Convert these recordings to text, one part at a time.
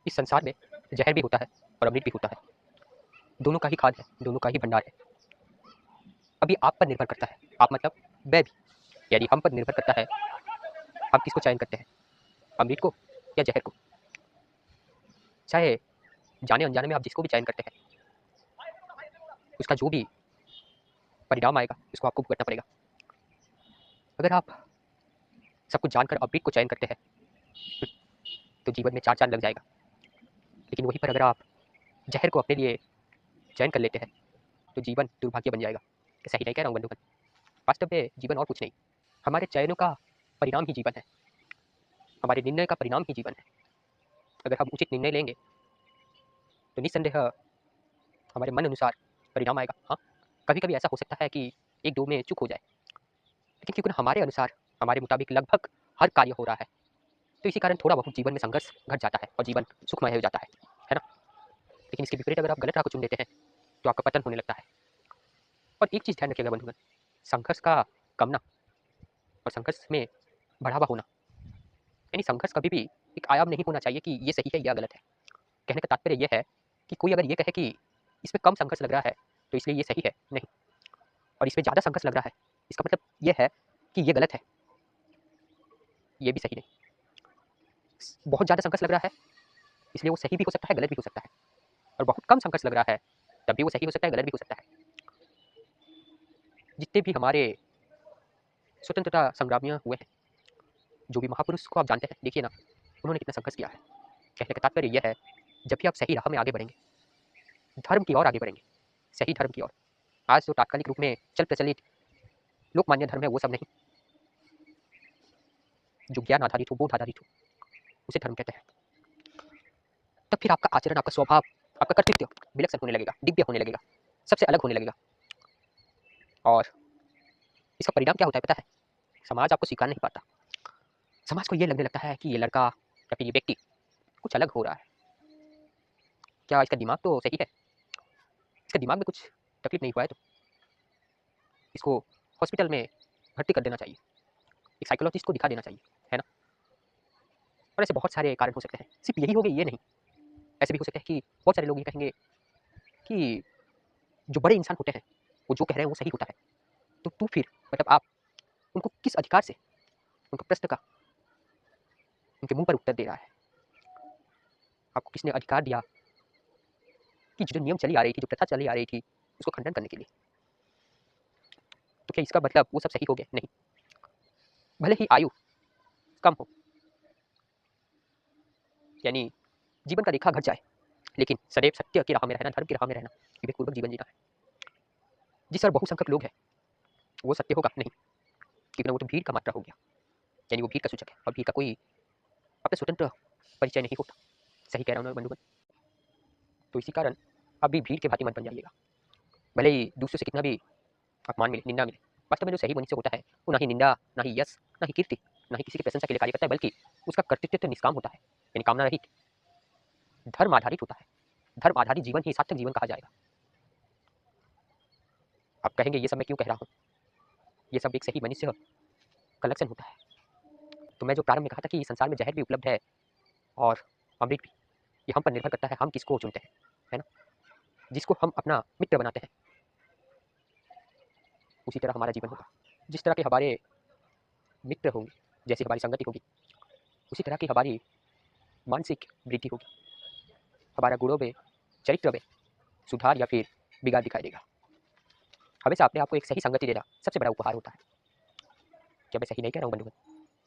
इस संसार में जहर भी होता है और अमृत भी होता है। दोनों का ही खाद है, दोनों का ही भंडार है। अभी आप पर निर्भर करता है, आप मतलब मैं भी, यानी हम पर निर्भर करता है हम किसको चयन करते हैं, अमृत को या जहर को। चाहे जाने अनजाने में आप जिसको भी चयन करते हैं, उसका जो भी परिणाम आएगा उसको आपको भुगतना पड़ेगा। अगर आप सब कुछ जानकर अमृत को चयन करते हैं तो जीवन में चार चांद लग जाएगा। लेकिन वहीं पर अगर आप जहर को अपने लिए चयन कर लेते हैं तो जीवन दुर्भाग्य बन जाएगा। सही नहीं कह रहा हूँ बंधुगण? वास्तव में जीवन और कुछ नहीं, हमारे चयनों का परिणाम ही जीवन है, हमारे निर्णय का परिणाम ही जीवन है। अगर हम उचित निर्णय लेंगे तो निस्संदेह हमारे मन अनुसार परिणाम आएगा। हाँ, कभी कभी ऐसा हो सकता है कि एक दो में चूक हो जाए, लेकिन क्योंकि हमारे अनुसार हमारे मुताबिक लगभग हर कार्य हो रहा है, तो इसी कारण थोड़ा बहुत जीवन में संघर्ष घट जाता है और जीवन सुखमय हो जाता है ना। लेकिन इसके विपरीत अगर आप गलत राह को चुन लेते हैं तो आपका पतन होने लगता है। और एक चीज़ ध्यान रखिएगा बंधुगण, संघर्ष का कमना और संघर्ष में बढ़ावा होना, यानी संघर्ष कभी भी एक आयाम नहीं होना चाहिए कि ये सही है या गलत है। कहने का तात्पर्य यह है कि कोई अगर ये कहे कि इसमें कम संघर्ष लग रहा है तो इसलिए ये सही है, नहीं। और इसमें ज़्यादा संघर्ष लग रहा है इसका मतलब ये है कि ये गलत है, ये भी सही नहीं। बहुत ज़्यादा संघर्ष लग रहा है इसलिए वो सही भी हो सकता है, गलत भी हो सकता है। और बहुत कम संघर्ष लग रहा है तब भी वो सही हो सकता है, गलत भी हो सकता है। जितने भी हमारे स्वतंत्रता संग्रामियाँ हुए हैं, जो भी महापुरुष को आप जानते हैं, देखिए ना उन्होंने कितना संघर्ष किया है। कहने का तात्पर्य यह है, जब भी आप सही राह में आगे बढ़ेंगे, धर्म की ओर आगे बढ़ेंगे, सही धर्म की ओर, आज जो तात्कालिक रूप में चल प्रचलित लोकमान्य धर्म है वो सब नहीं, जो ज्ञान आधारित हो, बोध आधारित हो, उसे धर्म कहते हैं। तब फिर आपका आचरण, आपका स्वभाव, आपका कर्तृत्व विलक्षण होने लगेगा, दिव्य होने लगेगा, सबसे अलग होने लगेगा। और इसका परिणाम क्या होता है पता है? समाज आपको स्वीकार नहीं पाता। समाज को ये लगने लगता है कि ये लड़का या फिर ये व्यक्ति कुछ अलग हो रहा है। क्या इसका दिमाग तो सही है? इसके दिमाग में कुछ तकलीफ नहीं हुआ है तो इसको हॉस्पिटल में भर्ती कर देना चाहिए, एक साइकोलॉजिस्ट को दिखा देना चाहिए, है ना। और ऐसे बहुत सारे कारण हो सकते हैं, सिर्फ यही हो गए ये नहीं, ऐसे भी हो सकते हैं कि बहुत सारे लोग ये कहेंगे कि जो बड़े इंसान होते हैं वो जो कह रहे हैं वो सही होता है, तो तू फिर मतलब आप उनको किस अधिकार से उनका प्रश्न का उनके मुंह पर उत्तर दे रहा है? आपको किसने अधिकार दिया कि जो नियम चली आ रही थी, जो प्रथा चली आ रही थी, उसको खंडन करने के लिए? तो क्या इसका मतलब वो सब सही हो गया? नहीं। भले ही आयु कम हो, यानी जीवन का रेखा घट जाए, लेकिन सदैव सत्य की राह में रहना, धर्म की राह में रहना, विवेकपूर्वक जीवन जीना है। जिस तरह बहुसंख्यक लोग हैं वो सत्य होगा नहीं, क्योंकि वो तो भीड़ का मात्रा हो गया, यानी वो भीड़ का सूचक है और भीड़ का कोई अपना स्वतंत्र परिचय नहीं होता। सही कह रहा हूँ ना बंधुगण? तो इसी कारण आप भी भीड़ के भांति मत बन जाइएगा। भले ही दूसरों से कितना भी अपमान मिले, निंदा मिले, वास्तव में जो सही मनुष्य होता है वो ना ही निंदा, ना ही यश, ना ही कीर्ति, ना ही किसी की प्रशंसा के लिए कार्य करता है, बल्कि उसका कर्तृत्व निष्काम होता है, यानी कामना रहित, धर्म आधारित होता है। धर्म आधारित जीवन ही सार्थक जीवन कहा जाएगा। आप कहेंगे ये सब मैं क्यों कह रहा हूँ, ये सब एक सही मनुष्य का लक्षण होता है। तो मैं जो प्रारंभ में कहा था कि संसार में जहर भी उपलब्ध है और अमृत भी, ये हम पर निर्भर करता है हम किसको चुनते हैं, है ना। जिसको हम अपना मित्र बनाते हैं उसी तरह हमारा जीवन होगा। जिस तरह के हमारे मित्र होंगे, जैसी हमारी संगति होगी, उसी तरह की हमारी मानसिक वृद्धि होगी, हमारा गुणों में, चरित्र में सुधार या फिर बिगाड़ दिखाई देगा। हमेशा अपने आप को एक सही संगति देना सबसे बड़ा उपहार होता है। क्या मैं सही नहीं कह रहा हूँ बंधुगण?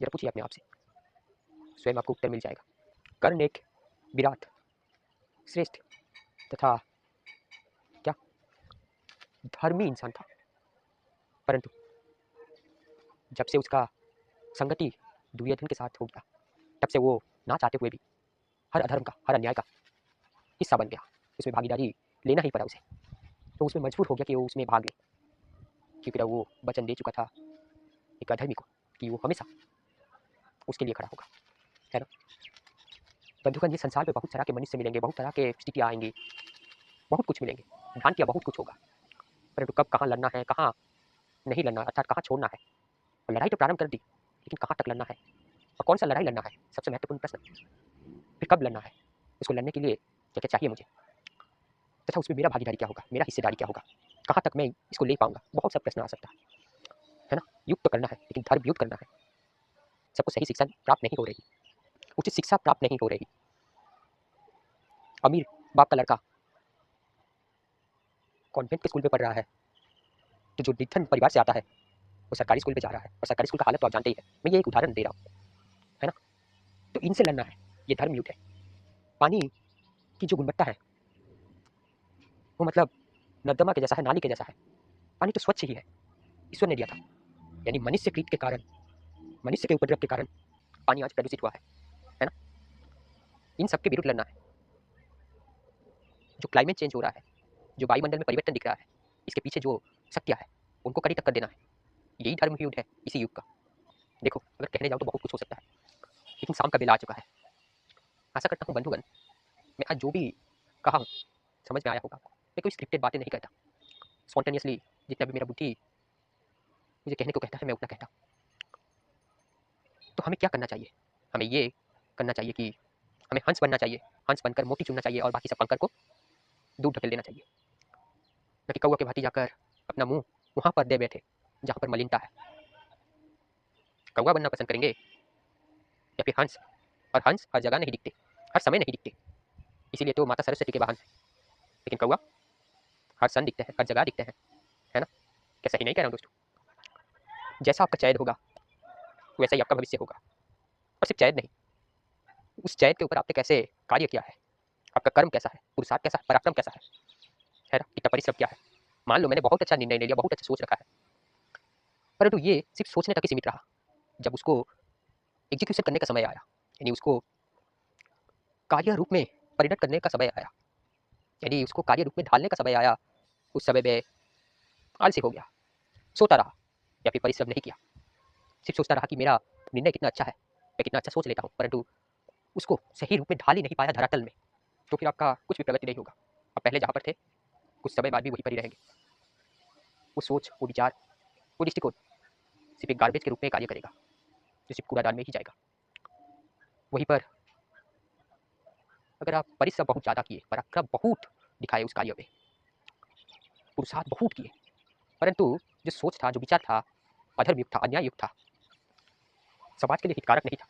जरा पूछिए अपने आप से, स्वयं आपको उत्तर मिल जाएगा। कर्ण एक विराट, श्रेष्ठ तथा क्या धर्मी इंसान था, परंतु जब से उसका संगति दुर्योधन के साथ हो गया, तब से वो ना चाहते हुए भी हर अधर्म का, हर अन्याय का हिस्सा बन गया। उसमें भागीदारी लेना ही पड़ा उसे, तो उसमें मजबूर हो गया कि वो उसमें भाग ले, क्योंकि वो वचन दे चुका था एक अधर्मी को कि वो हमेशा उसके लिए खड़ा होगा, है ना। बंधुगण, ये संसार में बहुत तरह के मनुष्य मिलेंगे, बहुत तरह के स्थितियाँ आएंगी, बहुत कुछ मिलेंगे, भ्रांतियाँ बहुत कुछ होगा, परंतु कब कहाँ लड़ना है, कहाँ नहीं लड़ना, अर्थात कहाँ छोड़ना है। और लड़ाई तो प्रारंभ कर दी, लेकिन कहाँ तक लड़ना है और कौन सा लड़ाई लड़ना है, सबसे महत्वपूर्ण प्रश्न। फिर कब लड़ना है, उसको लड़ने के लिए क्या क्या चाहिए मुझे, तथा उसमें मेरा भागीदारी क्या होगा, मेरा हिस्सेदारी क्या होगा, कहाँ तक मैं इसको ले पाऊंगा। बहुत सा प्रश्न आ सकता है ना। युद्ध तो करना है, लेकिन धर्म युद्ध करना है। सबको सही शिक्षा प्राप्त नहीं हो रही, उचित शिक्षा प्राप्त नहीं हो रही। अमीर बाप का लड़का कॉन्वेंट के स्कूल में पढ़ रहा है, तो जो निर्धन परिवार से आता है वो सरकारी स्कूल में जा रहा है, और सरकारी स्कूल का हालत तो आप जानते ही है। मैं ये एक उदाहरण दे रहा हूँ, है ना। तो इनसे लड़ना है, ये धर्म युद्ध है। पानी की जो गुणवत्ता है वो मतलब नर्दमा के जैसा है, नाली के जैसा है। पानी तो स्वच्छ ही है, ईश्वर ने दिया था। यानी मनुष्य कृत के कारण, मनुष्य के उपद्रव के कारण पानी आज प्रदूषित हुआ है ना। इन सबके विरुद्ध लड़ना है। जो क्लाइमेट चेंज हो रहा है, जो वायुमंडल में परिवर्तन दिख रहा है, इसके पीछे जो शक्तियाँ है उनको कड़ी टक्कर देना है। यही धर्म युद्ध है इसी युग का। देखो, अगर कहने जाओ तो बहुत कुछ हो सकता है, लेकिन शाम का बेला आ चुका है। आशा करता हूँ बंधुगण, मैं आज जो भी कहा समझ में आया होगा। मैं कोई स्क्रिप्टेड बातें नहीं करता, स्पॉन्टेनियसली जितना भी मेरा बुद्धि मुझे कहने को कहता है मैं उतना कहता। तो हमें क्या करना चाहिए? हमें ये करना चाहिए कि हमें हंस बनना चाहिए, हंस बनकर मोती चुनना चाहिए और बाकी सब पंखर को दूर ढकेल देना चाहिए। न कि कौवा के भांति जाकर अपना मुंह वहां पर दे बैठे जहां पर मलिनता है। कौवा बनना पसंद करेंगे या फिर हंस? और हंस हर जगह नहीं दिखते, हर समय नहीं दिखते, इसीलिए तो माता सरस्वती के वाहन है। लेकिन कौवा हर सन दिखते हैं, हर जगह दिखते हैं, है ना। क्या सही नहीं कह रहा हूँ दोस्तों? जैसा आपका चयन होगा वैसा ही आपका भविष्य होगा। और सिर्फ चयन नहीं, उस चयन के ऊपर आपने कैसे कार्य किया है, आपका कर्म कैसा है, पुरुषार्थ कैसा है, पराक्रम कैसा है ना, कितना परिश्रम क्या है। मान लो मैंने बहुत अच्छा निर्णय ले लिया, बहुत अच्छा सोच रखा है, परंतु ये सिर्फ सोचने तक ही सीमित रहा। जब उसको एग्जीक्यूशन करने का समय आया, यानी उसको कार्य रूप में परिणत करने का समय आया, यानी उसको कार्य रूप में ढालने का समय आया, उस समय में आलसी हो गया, सोता रहा या फिर परिश्रम नहीं किया, सिर्फ सोचता रहा कि मेरा निर्णय कितना अच्छा है, मैं कितना अच्छा सोच लेता हूँ, परंतु उसको सही रूप में ढाल ही नहीं पाया धरातल में, तो फिर आपका कुछ भी प्रगति नहीं होगा। आप पहले जहाँ पर थे कुछ समय बाद भी वहीं पर ही रहेंगे। वो सोच, वो विचार, वो दृष्टिकोण सिर्फ एक गार्बेज के रूप में कार्य करेगा, जो सिर्फ कूड़ादान में ही जाएगा। वहीं पर अगर आप परिश्रम बहुत ज़्यादा किए, पराक्रम बहुत दिखाए उस कार्य में, पुरुषार्थ बहुत किए, परंतु जो सोच था, जो विचार था, अधर्म युक्त था, अन्याय युक्त था, समाज के लिए हितकारक नहीं था,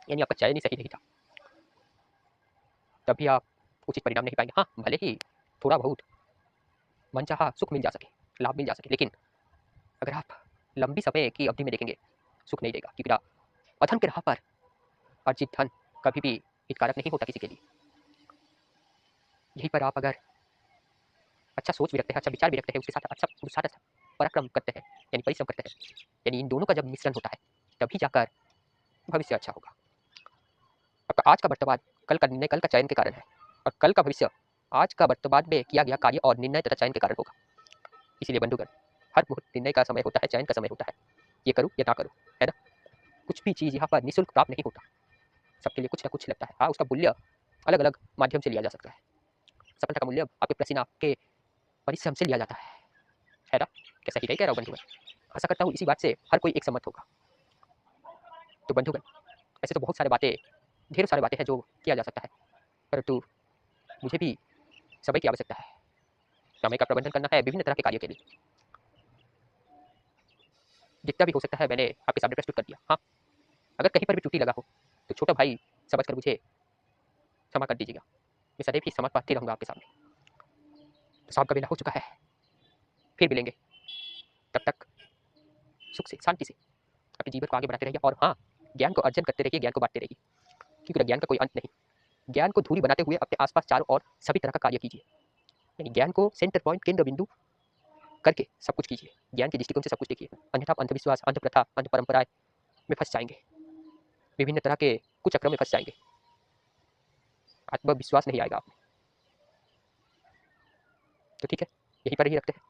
यानी आपका चयन ही सही नहीं था, तभी आप उचित परिणाम नहीं पाएंगे। हाँ, भले ही थोड़ा बहुत मनचाहा सुख मिल जा सके, लाभ मिल जा सके, लेकिन अगर आप लंबी समय की अवधि में देखेंगे सुख नहीं देगा, क्योंकि अधर्म के राह पर अर्जित धन कभी भी हितकारक नहीं होता किसी के लिए। यहीं पर आप अगर अच्छा सोच भी रखते हैं, अच्छा विचार भी रखते हैं, उसके साथ अच्छा पुरुषार्थ, अच्छा पराक्रम करते हैं, यानी परिश्रम करते हैं, यानी इन दोनों का जब मिश्रण होता है तभी जाकर भविष्य अच्छा होगा। आपका आज का वर्तमान कल का निर्णय, कल का चयन के कारण है, और कल का भविष्य आज का वर्तमान में किया गया कार्य और निर्णय तथा चयन के कारण होगा। इसीलिए बंधुगण, हर मुहूर्त निर्णय का समय होता है, चयन का समय होता है, ये करूँ या ना करूँ, है ना। कुछ भी चीज़ यहाँ पर निःशुल्क प्राप्त नहीं होता, सबके लिए कुछ ना कुछ लगता है। हाँ, उसका मूल्य अलग अलग माध्यम से लिया जा सकता है। सफलता का मूल्य आपके पसीना, आपके परिश्रम से लिया जाता है ना। कैसा ही नहीं कह रहा हूँ बंधुगण। आशा करता हूँ इसी बात से हर कोई एक सहमत होगा। तो बंधुगण, ऐसे तो बहुत सारे बातें, ढेर सारे बातें हैं जो किया जा सकता है, परंतु मुझे भी समय की आवश्यकता है, समय का प्रबंधन करना है विभिन्न तरह के कार्य के लिए। जितना भी हो सकता है मैंने आपके सामने प्रस्तुत कर दिया। हाँ, अगर कहीं पर भी त्रुटि लगा हो तो छोटा भाई समझ कर मुझे क्षमा कर दीजिएगा। मैं सदैव ही समझ पाते रहूँगा आपके सामने। तो शाम का बेला हो चुका है, फिर मिलेंगे। तब तक सुख से, शांति से अपने जीवन को आगे बढ़ाते रहिए, और हाँ, ज्ञान को अर्जन करते रहिए, ज्ञान को बांटते रहिए, क्योंकि ज्ञान का कोई अंत नहीं। ज्ञान को धूरी बनाते हुए अपने आसपास चारों ओर सभी तरह का कार्य कीजिए, यानी ज्ञान को सेंटर पॉइंट, केंद्र बिंदु करके सब कुछ कीजिए। ज्ञान के दृष्टिकोण से सब कुछ देखिए, अन्यथा आप अंधविश्वास, अंध प्रथा, अंध परंपराएं में फंस जाएंगे, विभिन्न तरह के कुचक्रों में फंस जाएंगे, आत्मविश्वास नहीं आएगा आप में। तो ठीक है, यहीं पर ही रखते हैं।